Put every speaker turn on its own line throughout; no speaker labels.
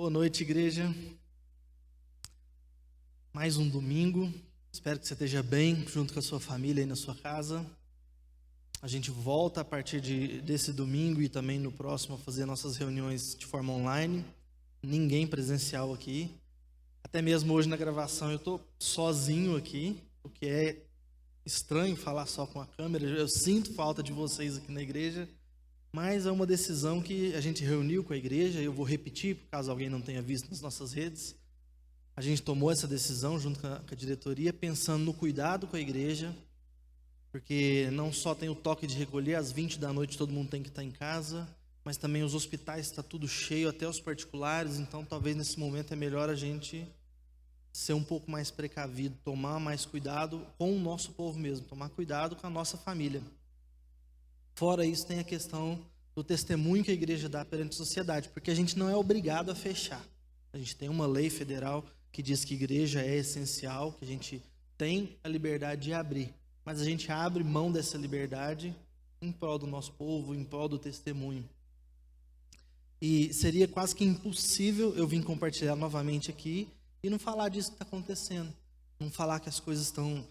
Boa noite, igreja. Mais um domingo. Espero que você esteja bem junto com a sua família aí na sua casa. A gente volta a partir desse domingo e também no próximo a fazer nossas reuniões de forma online. Ninguém presencial aqui. Até mesmo hoje na gravação eu estou sozinho aqui, o que é estranho falar só com a câmera. Eu sinto falta de vocês aqui na igreja. Mas é uma decisão que a gente reuniu com a igreja, eu vou repetir, caso alguém não tenha visto nas nossas redes. A gente tomou essa decisão junto com a diretoria, pensando no cuidado com a igreja, porque não só tem o toque de recolher, às 20 da noite todo mundo tem que estar em casa, mas também os hospitais está tudo cheio, até os particulares, então talvez nesse momento é melhor a gente ser um pouco mais precavido, tomar mais cuidado com o nosso povo mesmo, tomar cuidado com a nossa família. Fora isso, tem a questão do testemunho que a igreja dá perante a sociedade, porque a gente não é obrigado a fechar. A gente tem uma lei federal que diz que igreja é essencial, que a gente tem a liberdade de abrir, mas a gente abre mão dessa liberdade em prol do nosso povo, em prol do testemunho. E seria quase que impossível eu vir compartilhar novamente aqui e não falar disso que está acontecendo, não falar que as coisas estão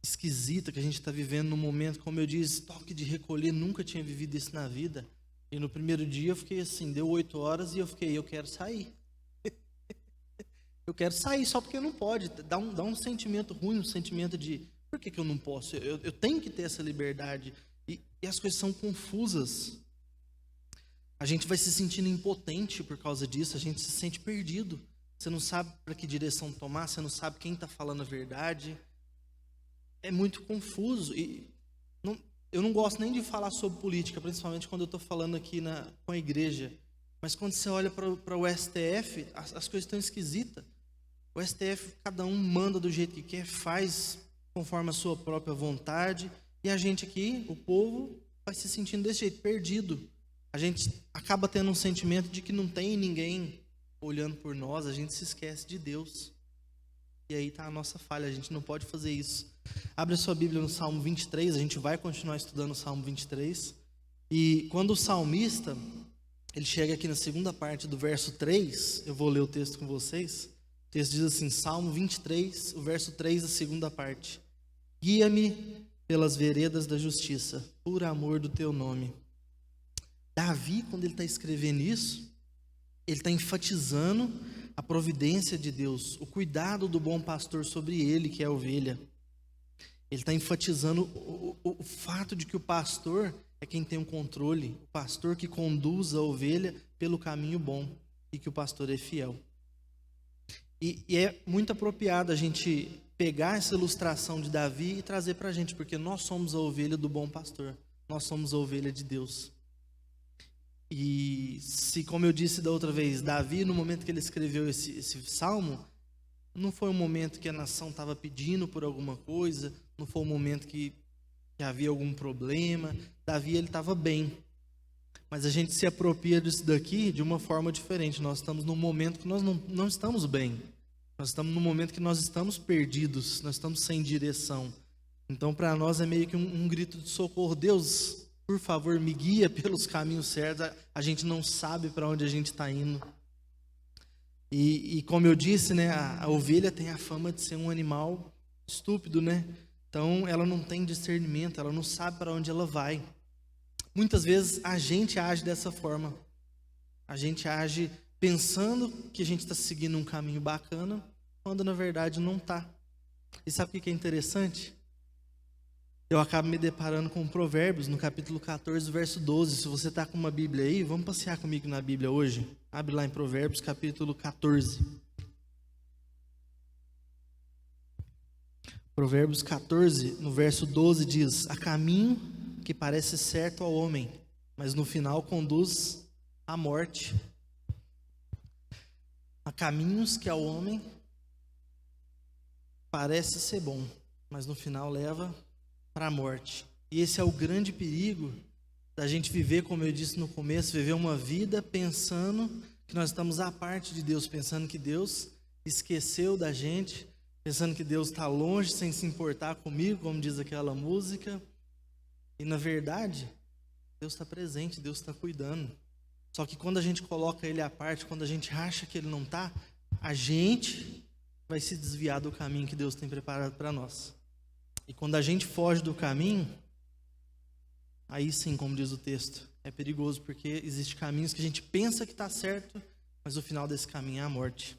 esquisita, que a gente está vivendo num momento, como eu disse, toque de recolher, nunca tinha vivido isso na vida. E no primeiro dia eu fiquei assim, deu 8 horas e eu quero sair. Eu quero sair só porque não pode. Dá um sentimento ruim, um sentimento de, por que eu não posso? Eu tenho que ter essa liberdade. E as coisas são confusas. A gente vai se sentindo impotente por causa disso, a gente se sente perdido. Você não sabe para que direção tomar, você não sabe quem está falando a verdade. É muito confuso e eu não gosto nem de falar sobre política, principalmente quando eu estou falando aqui com a igreja. Mas quando você olha para o STF, as coisas estão esquisitas. O STF, cada um manda do jeito que quer, faz conforme a sua própria vontade. E a gente aqui, o povo, vai se sentindo desse jeito, perdido. A gente acaba tendo um sentimento de que não tem ninguém olhando por nós, a gente se esquece de Deus. E aí está a nossa falha, a gente não pode fazer isso. Abre a sua Bíblia no Salmo 23, a gente vai continuar estudando o Salmo 23. E quando o salmista, ele chega aqui na segunda parte do verso 3, eu vou ler o texto com vocês. O texto diz assim, Salmo 23, o verso 3, a segunda parte. Guia-me pelas veredas da justiça, por amor do teu nome. Davi, quando ele está escrevendo isso, ele está enfatizando a providência de Deus, o cuidado do bom pastor sobre ele, que é a ovelha. Ele está enfatizando o fato de que o pastor é quem tem o controle, o pastor que conduz a ovelha pelo caminho bom e que o pastor é fiel. E é muito apropriado a gente pegar essa ilustração de Davi e trazer para a gente, porque nós somos a ovelha do bom pastor, nós somos a ovelha de Deus. E se, como eu disse da outra vez, Davi, no momento que ele escreveu esse salmo, não foi um momento que a nação estava pedindo por alguma coisa, não foi um momento que havia algum problema. Davi, ele estava bem. Mas a gente se apropria disso daqui de uma forma diferente. Nós estamos num momento que nós não estamos bem. Nós estamos num momento que nós estamos perdidos, nós estamos sem direção. Então, para nós é meio que um grito de socorro. Deus, por favor, me guia pelos caminhos certos. A gente não sabe para onde a gente está indo. E como eu disse, né, a ovelha tem a fama de ser um animal estúpido, né? Então ela não tem discernimento, ela não sabe para onde ela vai. Muitas vezes a gente age dessa forma. A gente age pensando que a gente está seguindo um caminho bacana, quando na verdade não está. E sabe o que é interessante? Eu acabo me deparando com Provérbios, no capítulo 14, verso 12. Se você está com uma Bíblia aí, vamos passear comigo na Bíblia hoje. Abre lá em Provérbios, capítulo 14. Provérbios 14, no verso 12, diz: há caminho que parece certo ao homem, mas no final conduz à morte. Há caminhos que ao homem parece ser bom, mas no final leva para a morte. E esse é o grande perigo da gente viver, como eu disse no começo, viver uma vida pensando que nós estamos à parte de Deus, pensando que Deus esqueceu da gente, pensando que Deus está longe, sem se importar comigo, como diz aquela música. E na verdade, Deus está presente, Deus está cuidando. Só que quando a gente coloca ele à parte, quando a gente acha que ele não está, a gente vai se desviar do caminho que Deus tem preparado para nós. E quando a gente foge do caminho, aí sim, como diz o texto, é perigoso, porque existem caminhos que a gente pensa que está certo, mas o final desse caminho é a morte.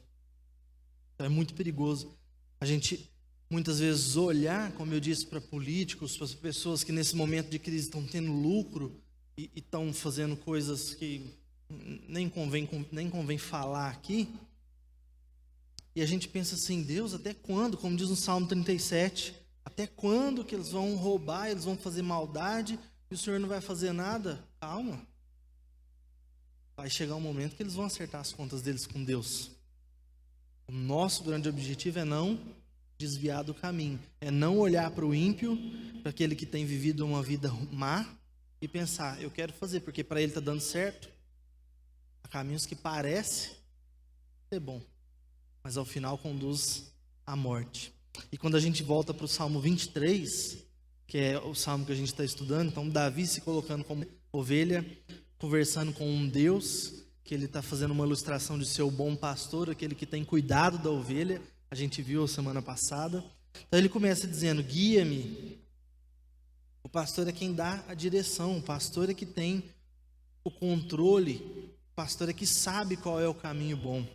Então é muito perigoso a gente muitas vezes olhar, como eu disse, para políticos, para pessoas que nesse momento de crise estão tendo lucro e estão fazendo coisas que nem convém falar aqui. E a gente pensa assim, Deus, até quando? Como diz no Salmo 37, até quando que eles vão roubar, eles vão fazer maldade e o Senhor não vai fazer nada? Calma. Vai chegar um momento que eles vão acertar as contas deles com Deus. O nosso grande objetivo é não desviar do caminho. É não olhar para o ímpio, para aquele que tem vivido uma vida má, e pensar, eu quero fazer, porque para ele está dando certo. Há caminhos que parecem ser bom, mas ao final conduz à morte. E quando a gente volta para o Salmo 23, que é o salmo que a gente está estudando, então Davi se colocando como ovelha, conversando com um Deus, que ele está fazendo uma ilustração de ser o bom pastor, aquele que tem cuidado da ovelha, a gente viu semana passada. Então ele começa dizendo, guia-me. O pastor é quem dá a direção, o pastor é que tem o controle, o pastor é que sabe qual é o caminho bom.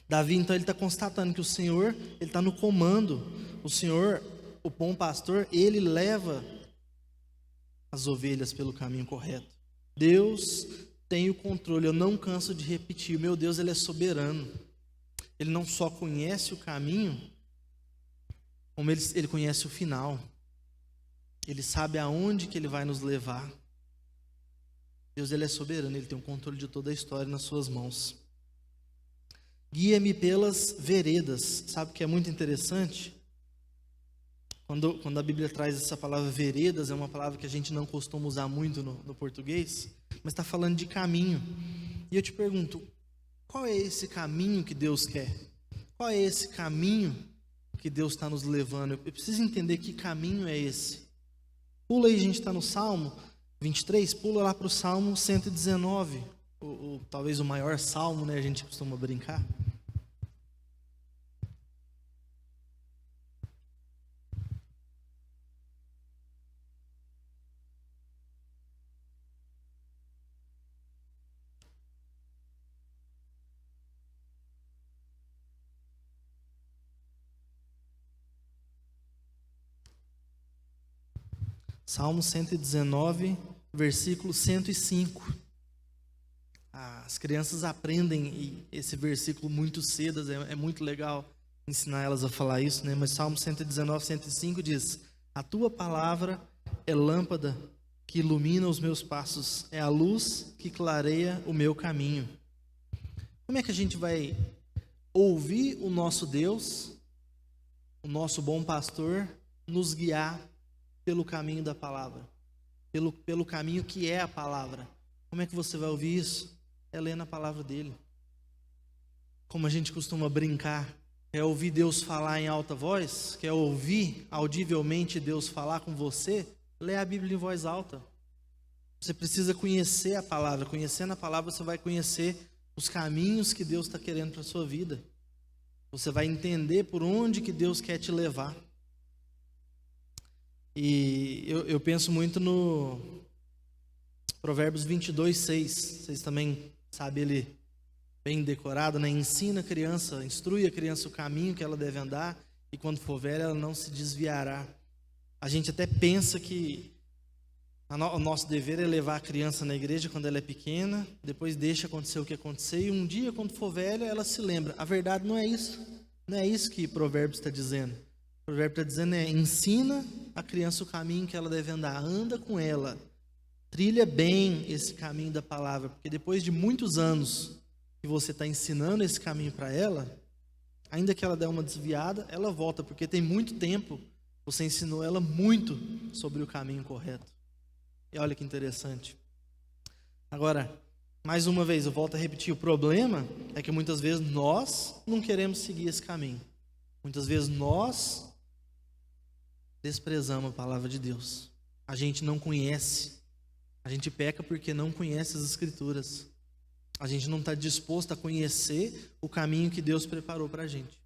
Davi, então, ele está constatando que o Senhor, ele está no comando. O Senhor, o bom pastor, ele leva as ovelhas pelo caminho correto. Deus tem o controle, eu não canso de repetir, o meu Deus, ele é soberano. Ele não só conhece o caminho, como ele conhece o final. Ele sabe aonde que ele vai nos levar. Deus, ele é soberano, ele tem o controle de toda a história nas suas mãos. Guia-me pelas veredas. Sabe o que é muito interessante? Quando a Bíblia traz essa palavra veredas, é uma palavra que a gente não costuma usar muito no português, mas está falando de caminho. E eu te pergunto, qual é esse caminho que Deus quer? Qual é esse caminho que Deus está nos levando? Eu preciso entender que caminho é esse. Pula aí, a gente está no Salmo 23, pula lá para o Salmo 119, talvez o maior salmo, né? A gente costuma brincar. Salmo 119, versículo 105. As crianças aprendem esse versículo muito cedo, é muito legal ensinar elas a falar isso, né? Mas Salmo 119, 105 diz, a tua palavra é lâmpada que ilumina os meus passos, é a luz que clareia o meu caminho. Como é que a gente vai ouvir o nosso Deus, o nosso bom pastor, nos guiar pelo caminho da palavra, pelo caminho que é a palavra? Como é que você vai ouvir isso? É lendo a palavra dele. Como a gente costuma brincar, quer ouvir Deus falar em alta voz? Quer ouvir audivelmente Deus falar com você? Lê a Bíblia em voz alta. Você precisa conhecer a palavra. Conhecendo a palavra, você vai conhecer os caminhos que Deus está querendo para a sua vida. Você vai entender por onde que Deus quer te levar. E eu penso muito no Provérbios 22, 6. Vocês também sabem ele bem decorado, né? Ensina a criança, instrui a criança o caminho que ela deve andar, e quando for velha ela não se desviará. A gente até pensa que o nosso dever é levar a criança na igreja quando ela é pequena, depois deixa acontecer o que acontecer, e um dia, quando for velha, ela se lembra. A verdade não é isso. Não é isso que Provérbios está dizendo. O provérbio está dizendo ensina a criança o caminho que ela deve andar, anda com ela. Trilha bem esse caminho da palavra, porque depois de muitos anos que você está ensinando esse caminho para ela, ainda que ela der uma desviada, ela volta, porque tem muito tempo você ensinou ela muito sobre o caminho correto. E olha que interessante. Agora, mais uma vez, eu volto a repetir, o problema é que muitas vezes nós não queremos seguir esse caminho. Muitas vezes nós desprezamos a palavra de Deus. A gente não conhece. A gente peca porque não conhece as Escrituras. A gente não está disposto a conhecer o caminho que Deus preparou para a gente.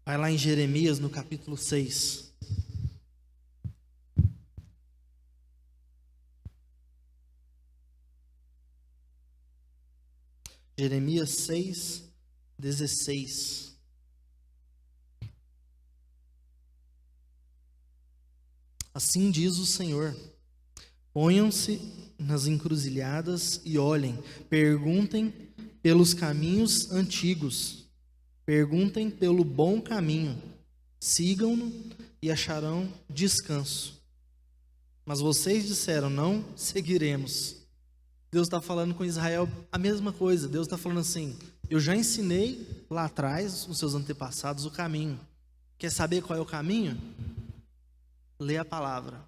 Vai lá em Jeremias, no capítulo 6. Jeremias 6, 16. Assim diz o Senhor: ponham-se nas encruzilhadas e olhem, perguntem pelos caminhos antigos, perguntem pelo bom caminho, sigam-no e acharão descanso. Mas vocês disseram: não seguiremos. Deus está falando com Israel a mesma coisa. Deus está falando assim: eu já ensinei lá atrás, os seus antepassados, o caminho. Quer saber qual é o caminho? Lê a palavra.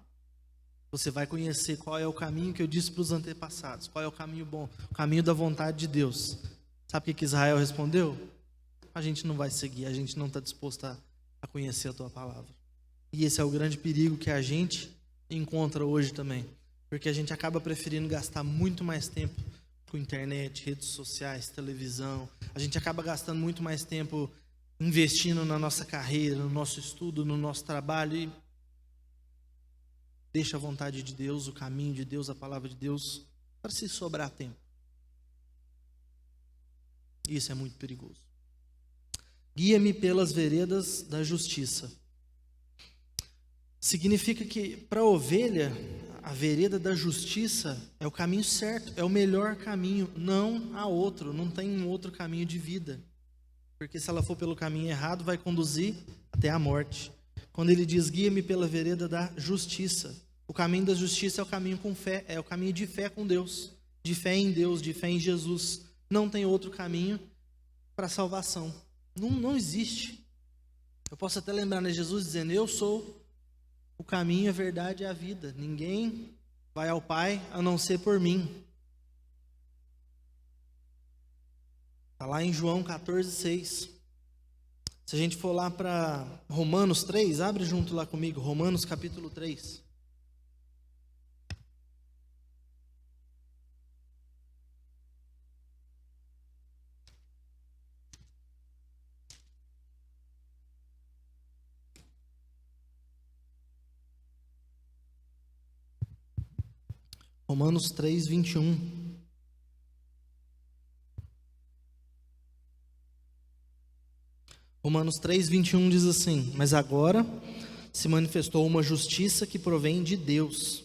Você vai conhecer qual é o caminho que eu disse para os antepassados. Qual é o caminho bom, o caminho da vontade de Deus. Sabe o que Israel respondeu? A gente não vai seguir, a gente não está disposto a conhecer a tua palavra. E esse é o grande perigo que a gente encontra hoje também. Porque a gente acaba preferindo gastar muito mais tempo com internet, redes sociais, televisão. A gente acaba gastando muito mais tempo investindo na nossa carreira, no nosso estudo, no nosso trabalho. E deixa a vontade de Deus, o caminho de Deus, a palavra de Deus, para se sobrar tempo. Isso é muito perigoso. Guia-me pelas veredas da justiça. Significa que para a ovelha, a vereda da justiça é o caminho certo, é o melhor caminho, não há outro, não tem um outro caminho de vida. Porque se ela for pelo caminho errado, vai conduzir até a morte. Quando ele diz, guia-me pela vereda da justiça, o caminho da justiça é o caminho com fé, é o caminho de fé com Deus, de fé em Deus, de fé em Jesus. Não tem outro caminho para a salvação. Não existe. Eu posso até lembrar, né, Jesus dizendo, eu sou o caminho, a verdade e a vida. Ninguém vai ao Pai a não ser por mim. Está lá em João 14:6. Se a gente for lá para Romanos 3, abre junto lá comigo, Romanos capítulo 3. Romanos 3:21. Romanos 3:21 diz assim: mas agora se manifestou uma justiça que provém de Deus.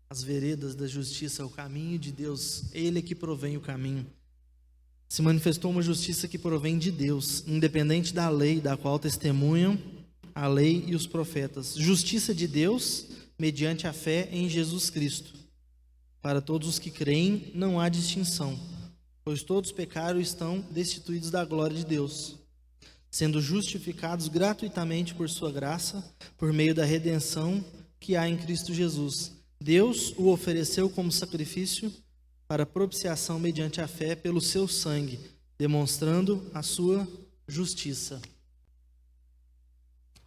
As veredas da justiça, o caminho de Deus, Ele é que provém o caminho. Se manifestou uma justiça que provém de Deus, independente da lei, da qual testemunham a lei e os profetas. Justiça de Deus mediante a fé em Jesus Cristo. Para todos os que creem, não há distinção, pois todos pecaram e estão destituídos da glória de Deus, sendo justificados gratuitamente por sua graça, por meio da redenção que há em Cristo Jesus. Deus o ofereceu como sacrifício para propiciação mediante a fé pelo seu sangue, demonstrando a sua justiça.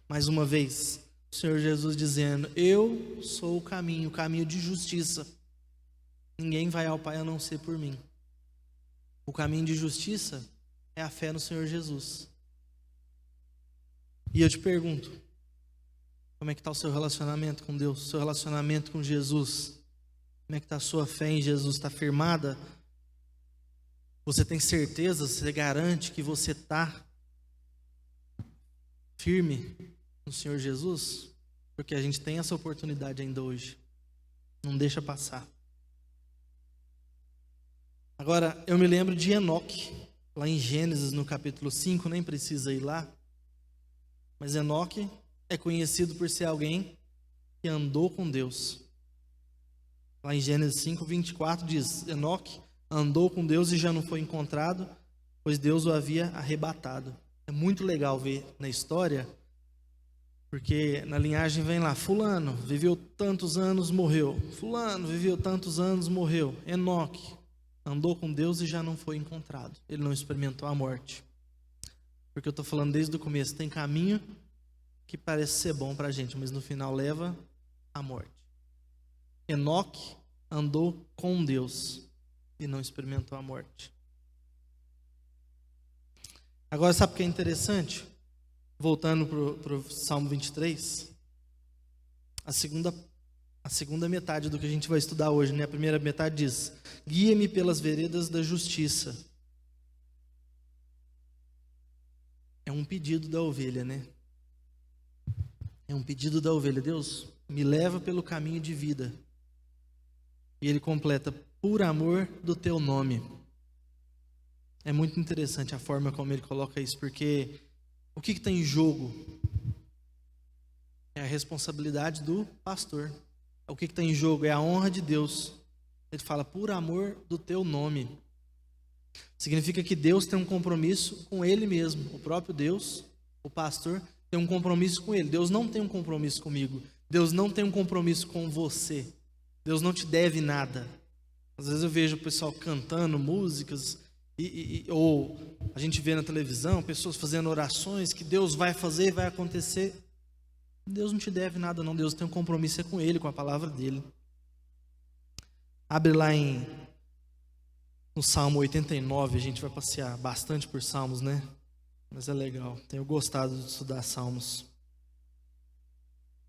Mais uma vez, o Senhor Jesus dizendo, eu sou o caminho de justiça. Ninguém vai ao Pai a não ser por mim. O caminho de justiça é a fé no Senhor Jesus. E eu te pergunto, como é que está o seu relacionamento com Deus, o seu relacionamento com Jesus? Como é que está a sua fé em Jesus? Está firmada? Você tem certeza, você garante que você está firme no Senhor Jesus? Porque a gente tem essa oportunidade ainda hoje. Não deixa passar. Agora, eu me lembro de Enoque, lá em Gênesis, no capítulo 5, nem precisa ir lá. Mas Enoque é conhecido por ser alguém que andou com Deus. Lá em Gênesis 5:24 diz, Enoque andou com Deus e já não foi encontrado, pois Deus o havia arrebatado. É muito legal ver na história, porque na linhagem vem lá, fulano viveu tantos anos, morreu. Fulano viveu tantos anos, morreu. Enoque andou com Deus e já não foi encontrado. Ele não experimentou a morte. Porque eu estou falando desde o começo, tem caminho que parece ser bom para a gente, mas no final leva à morte. Enoque andou com Deus e não experimentou a morte. Agora, sabe o que é interessante? Voltando para o Salmo 23, a segunda metade do que a gente vai estudar hoje, né? A primeira metade diz: guia-me pelas veredas da justiça. É um pedido da ovelha, né? É um pedido da ovelha. Deus, me leva pelo caminho de vida. E ele completa: por amor do teu nome. É muito interessante a forma como ele coloca isso, porque o que está em jogo é a responsabilidade do pastor. O que está em jogo é a honra de Deus. Ele fala: por amor do teu nome. Significa que Deus tem um compromisso com ele mesmo. O próprio Deus, o pastor, tem um compromisso com ele. Deus não tem um compromisso comigo. Deus não tem um compromisso com você. Deus não te deve nada. Às vezes eu vejo o pessoal cantando músicas, ou a gente vê na televisão pessoas fazendo orações que Deus vai fazer e vai acontecer. Deus não te deve nada não. Deus tem um compromisso com ele, com a palavra dele. Abre lá no Salmo 89, a gente vai passear bastante por Salmos, né? Mas é legal, tenho gostado de estudar Salmos.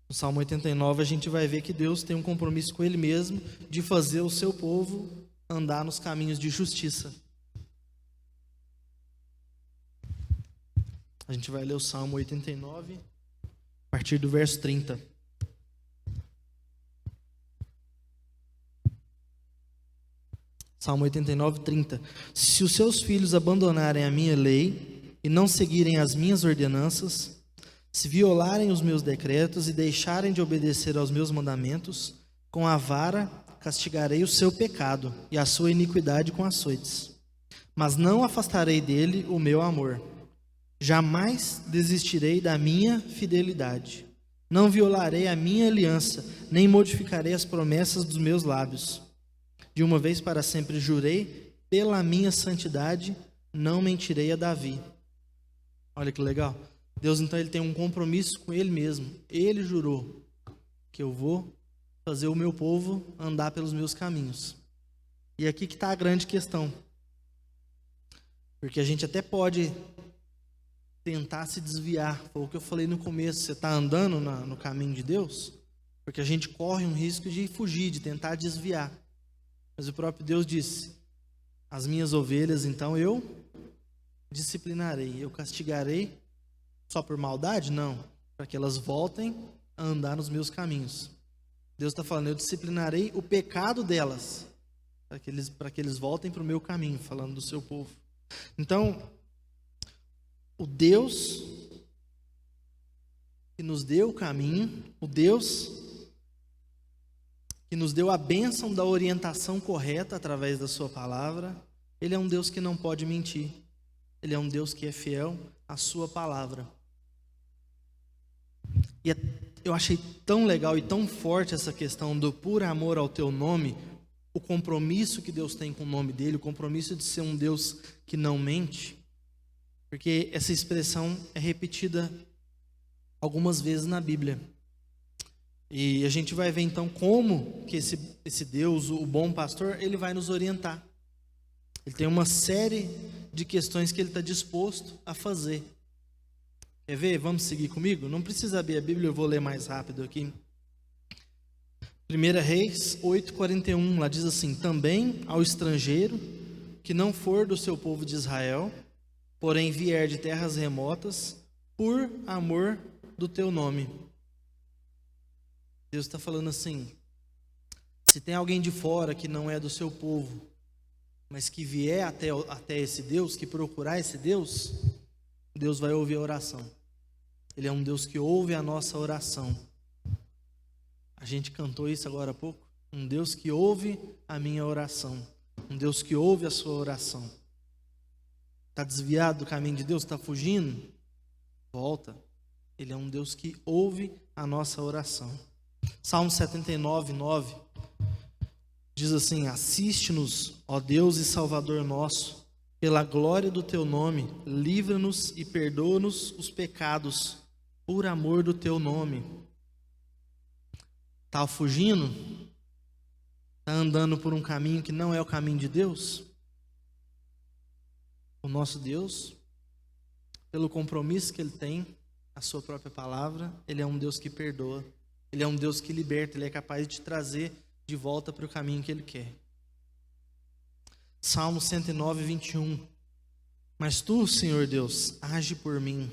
No Salmo 89 a gente vai ver que Deus tem um compromisso com ele mesmo de fazer o seu povo andar nos caminhos de justiça. A gente vai ler o Salmo 89, a partir do verso 30. Salmo 89, 30. Se os seus filhos abandonarem a minha lei e não seguirem as minhas ordenanças, se violarem os meus decretos e deixarem de obedecer aos meus mandamentos, com a vara castigarei o seu pecado e a sua iniquidade com açoites. Mas não afastarei dele o meu amor. Jamais desistirei da minha fidelidade. Não violarei a minha aliança, nem modificarei as promessas dos meus lábios. De uma vez para sempre jurei, pela minha santidade, não mentirei a Davi. Olha que legal. Deus, então, ele tem um compromisso com ele mesmo. Ele jurou que eu vou fazer o meu povo andar pelos meus caminhos. E aqui que está a grande questão. Porque a gente até pode tentar se desviar. Foi o que eu falei no começo. Você está andando no caminho de Deus? Porque a gente corre um risco de fugir, de tentar desviar. Mas o próprio Deus disse: as minhas ovelhas, então, eu disciplinarei, eu castigarei. Só por maldade? Não. Para que elas voltem a andar nos meus caminhos. Deus está falando: eu disciplinarei o pecado delas, para que eles voltem para o meu caminho, falando do seu povo. Então, o Deus que nos deu o caminho, o Deus que nos deu a bênção da orientação correta através da sua palavra, ele é um Deus que não pode mentir. Ele é um Deus que é fiel à sua palavra. E eu achei tão legal e tão forte essa questão do por amor ao teu nome, o compromisso que Deus tem com o nome dele, o compromisso de ser um Deus que não mente, porque essa expressão é repetida algumas vezes na Bíblia. E a gente vai ver então como que esse Deus, o bom pastor, ele vai nos orientar. Ele tem uma série de questões que ele está disposto a fazer. Quer ver? Vamos seguir comigo? Não precisa abrir a Bíblia, eu vou ler mais rápido aqui. 1 Reis 8:41, lá diz assim: também ao estrangeiro que não for do seu povo de Israel, porém vier de terras remotas, por amor do teu nome. Deus está falando assim: se tem alguém de fora que não é do seu povo, mas que vier até esse Deus, que procurar esse Deus, Deus vai ouvir a oração. Ele é um Deus que ouve a nossa oração. A gente cantou isso agora há pouco. Um Deus que ouve a minha oração. Um Deus que ouve a sua oração. Está desviado do caminho de Deus? Está fugindo? Volta. Ele é um Deus que ouve a nossa oração. Salmo 79, 9 diz assim: assiste-nos, ó Deus e Salvador nosso, pela glória do teu nome, livra-nos e perdoa-nos os pecados, por amor do teu nome. Está fugindo? Está andando por um caminho que não é o caminho de Deus? O nosso Deus, pelo compromisso que Ele tem, a sua própria palavra, Ele é um Deus que perdoa. Ele é um Deus que liberta. Ele é capaz de te trazer de volta para o caminho que Ele quer. Salmo 109, 21. Mas tu, Senhor Deus, age por mim.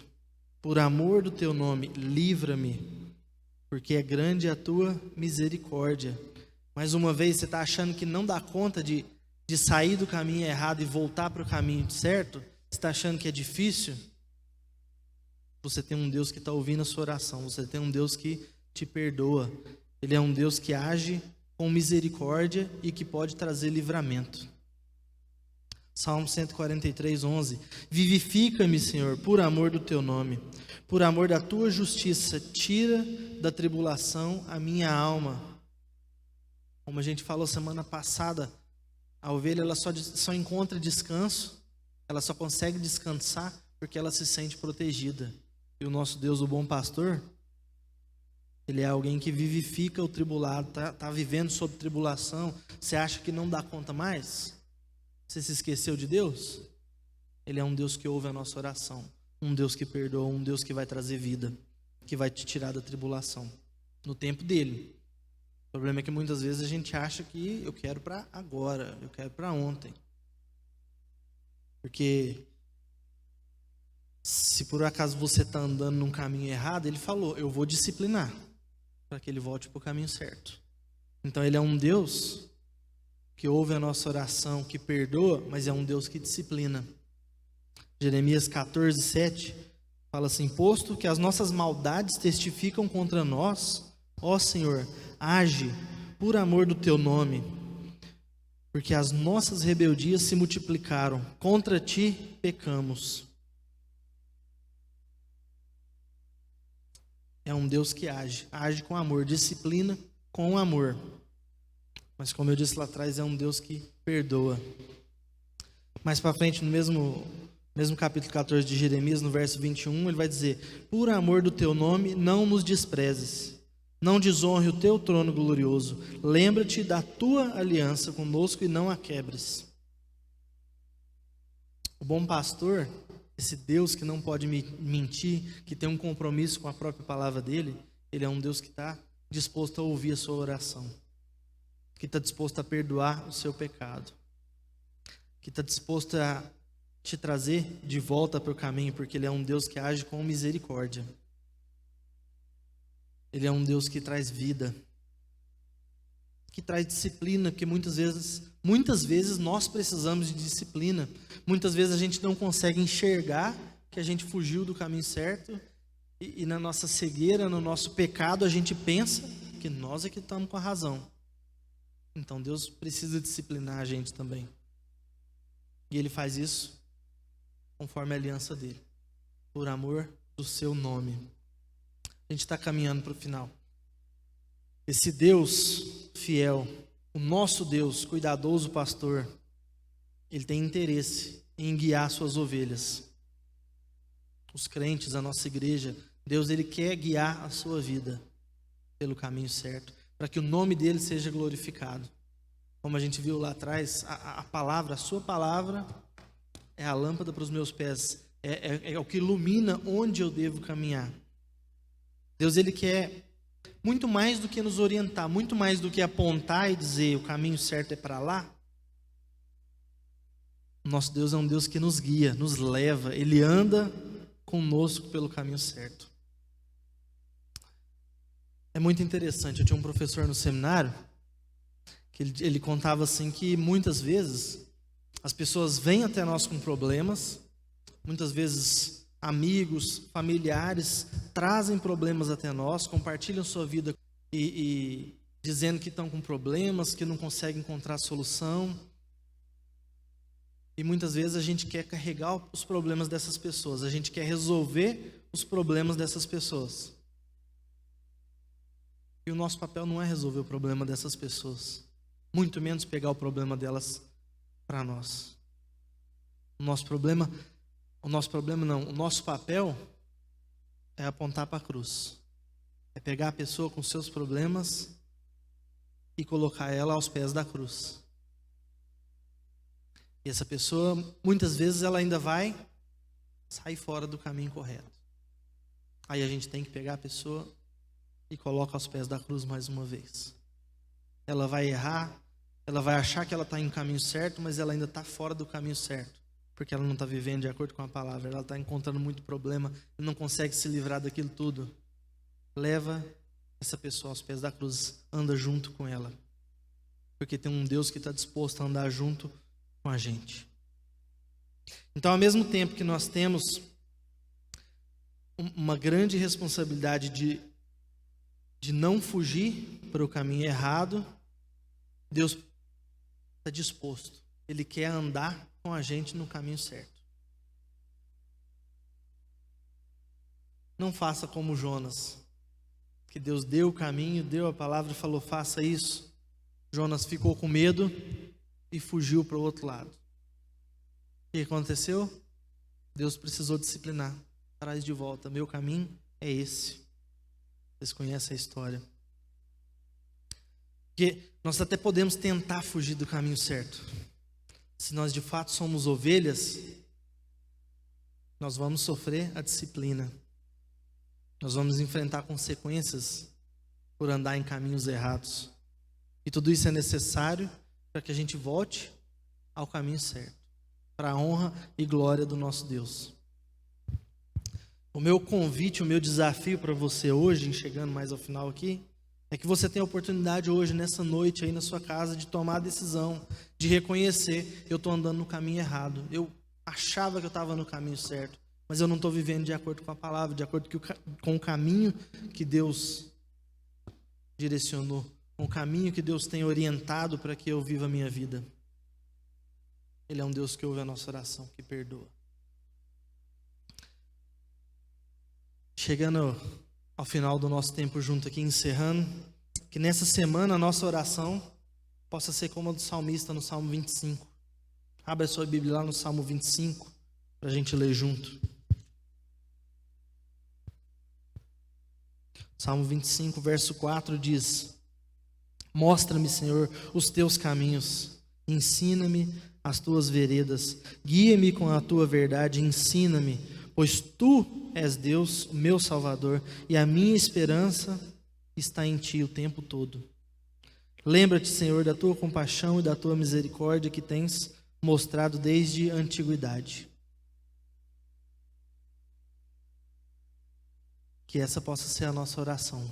Por amor do teu nome, livra-me. Porque é grande a tua misericórdia. Mais uma vez, você está achando que não dá conta de sair do caminho errado e voltar para o caminho certo? Você está achando que é difícil? Você tem um Deus que está ouvindo a sua oração. Você tem um Deus que te perdoa. Ele é um Deus que age com misericórdia e que pode trazer livramento. Salmo 143, 11. Vivifica-me, Senhor, por amor do teu nome. Por amor da tua justiça, tira da tribulação a minha alma. Como a gente falou semana passada, a ovelha ela só encontra descanso, ela só consegue descansar porque ela se sente protegida. E o nosso Deus, o bom pastor, Ele é alguém que vivifica o tribulado, tá vivendo sob tribulação. Você acha que não dá conta mais? Você se esqueceu de Deus? Ele é um Deus que ouve a nossa oração, um Deus que perdoa, um Deus que vai trazer vida, que vai te tirar da tribulação, no tempo dele. O problema é que muitas vezes a gente acha que eu quero para agora, eu quero para ontem. Porque se por acaso você está andando num caminho errado, Ele falou, eu vou disciplinar para que ele volte para o caminho certo. Então Ele é um Deus que ouve a nossa oração, que perdoa, mas é um Deus que disciplina. Jeremias 14, 7 fala assim: posto que as nossas maldades testificam contra nós, ó Senhor, age por amor do teu nome, porque as nossas rebeldias se multiplicaram, contra ti pecamos. É um Deus que age com amor, disciplina com amor. Mas como eu disse lá atrás, é um Deus que perdoa. Mais para frente, no mesmo capítulo 14 de Jeremias, no verso 21, ele vai dizer: por amor do teu nome, não nos desprezes, não desonre o teu trono glorioso, lembra-te da tua aliança conosco e não a quebres. O bom pastor, esse Deus que não pode mentir, que tem um compromisso com a própria palavra dele, ele é um Deus que está disposto a ouvir a sua oração, que está disposto a perdoar o seu pecado, que está disposto a te trazer de volta para o caminho, porque Ele é um Deus que age com misericórdia. Ele é um Deus que traz vida, que traz disciplina, porque muitas vezes nós precisamos de disciplina. Muitas vezes a gente não consegue enxergar que a gente fugiu do caminho certo e na nossa cegueira, no nosso pecado, a gente pensa que nós é que estamos com a razão. Então Deus precisa disciplinar a gente também. E Ele faz isso conforme a aliança dele, por amor do seu nome. A gente está caminhando para o final. Esse Deus fiel, o nosso Deus, cuidadoso pastor, Ele tem interesse em guiar suas ovelhas. Os crentes, a nossa igreja, Deus Ele quer guiar a sua vida pelo caminho certo, para que o nome dele seja glorificado. Como a gente viu lá atrás, a palavra, a sua palavra é a lâmpada para os meus pés, é o que ilumina onde eu devo caminhar. Deus Ele quer muito mais do que nos orientar, muito mais do que apontar e dizer o caminho certo é para lá. Nosso Deus é um Deus que nos guia, nos leva, Ele anda conosco pelo caminho certo. É muito interessante, eu tinha um professor no seminário, que ele contava assim que muitas vezes as pessoas vêm até nós com problemas, muitas vezes amigos, familiares trazem problemas até nós, compartilham sua vida e dizendo que estão com problemas, que não conseguem encontrar solução. E muitas vezes a gente quer carregar os problemas dessas pessoas, a gente quer resolver os problemas dessas pessoas. E o nosso papel não é resolver o problema dessas pessoas, muito menos pegar o problema delas para nós. O nosso papel é apontar para a cruz. É pegar a pessoa com seus problemas e colocar ela aos pés da cruz. E essa pessoa, muitas vezes, ela ainda vai sair fora do caminho correto. Aí a gente tem que pegar a pessoa e coloca aos pés da cruz mais uma vez. Ela vai errar, ela vai achar que ela está em caminho certo, mas ela ainda está fora do caminho certo, porque ela não está vivendo de acordo com a palavra, ela está encontrando muito problema e não consegue se livrar daquilo tudo. Leva essa pessoa aos pés da cruz, anda junto com ela, porque tem um Deus que está disposto a andar junto com a gente. Então, ao mesmo tempo que nós temos uma grande responsabilidade de não fugir para o caminho errado, Deus está disposto. Ele quer andar com a gente no caminho certo. Não faça como Jonas, que Deus deu o caminho, deu a palavra e falou, faça isso. Jonas ficou com medo e fugiu para o outro lado. O que aconteceu? Deus precisou disciplinar. Traz de volta. Meu caminho é esse. Vocês conhecem a história. Porque nós até podemos tentar fugir do caminho certo. Se nós de fato somos ovelhas, nós vamos sofrer a disciplina. Nós vamos enfrentar consequências por andar em caminhos errados. E tudo isso é necessário para que a gente volte ao caminho certo, para a honra e glória do nosso Deus. O meu convite, o meu desafio para você hoje, chegando mais ao final aqui, é que você tenha a oportunidade hoje, nessa noite aí na sua casa, de tomar a decisão, de reconhecer, eu estou andando no caminho errado. Eu achava que eu estava no caminho certo, mas eu não estou vivendo de acordo com a palavra, de acordo com o caminho que Deus direcionou, com o caminho que Deus tem orientado para que eu viva a minha vida. Ele é um Deus que ouve a nossa oração, que perdoa. Chegando ao final do nosso tempo junto aqui, encerrando, que nessa semana a nossa oração possa ser como a do salmista no Salmo 25. Abra a sua Bíblia lá no Salmo 25, para a gente ler junto. Salmo 25, verso 4 diz: mostra-me, Senhor, os teus caminhos, ensina-me as tuas veredas, guia-me com a tua verdade, ensina-me, pois tu és Deus, o meu Salvador, e a minha esperança está em ti o tempo todo. Lembra-te, Senhor, da tua compaixão e da tua misericórdia que tens mostrado desde a antiguidade. Que essa possa ser a nossa oração.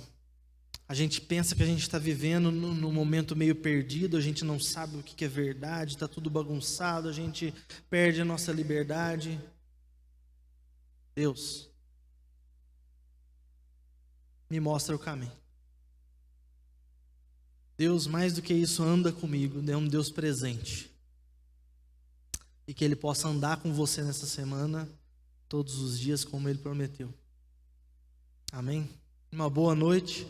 A gente pensa que a gente está vivendo num momento meio perdido, a gente não sabe o que é verdade, está tudo bagunçado, a gente perde a nossa liberdade. Deus, me mostra o caminho. Deus, mais do que isso, anda comigo, é um Deus presente. E que Ele possa andar com você nessa semana, todos os dias, como Ele prometeu. Amém? Uma boa noite.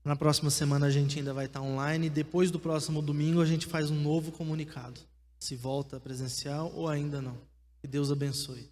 Na próxima semana a gente ainda vai estar online. Depois do próximo domingo a gente faz um novo comunicado. Se volta presencial ou ainda não. Que Deus abençoe.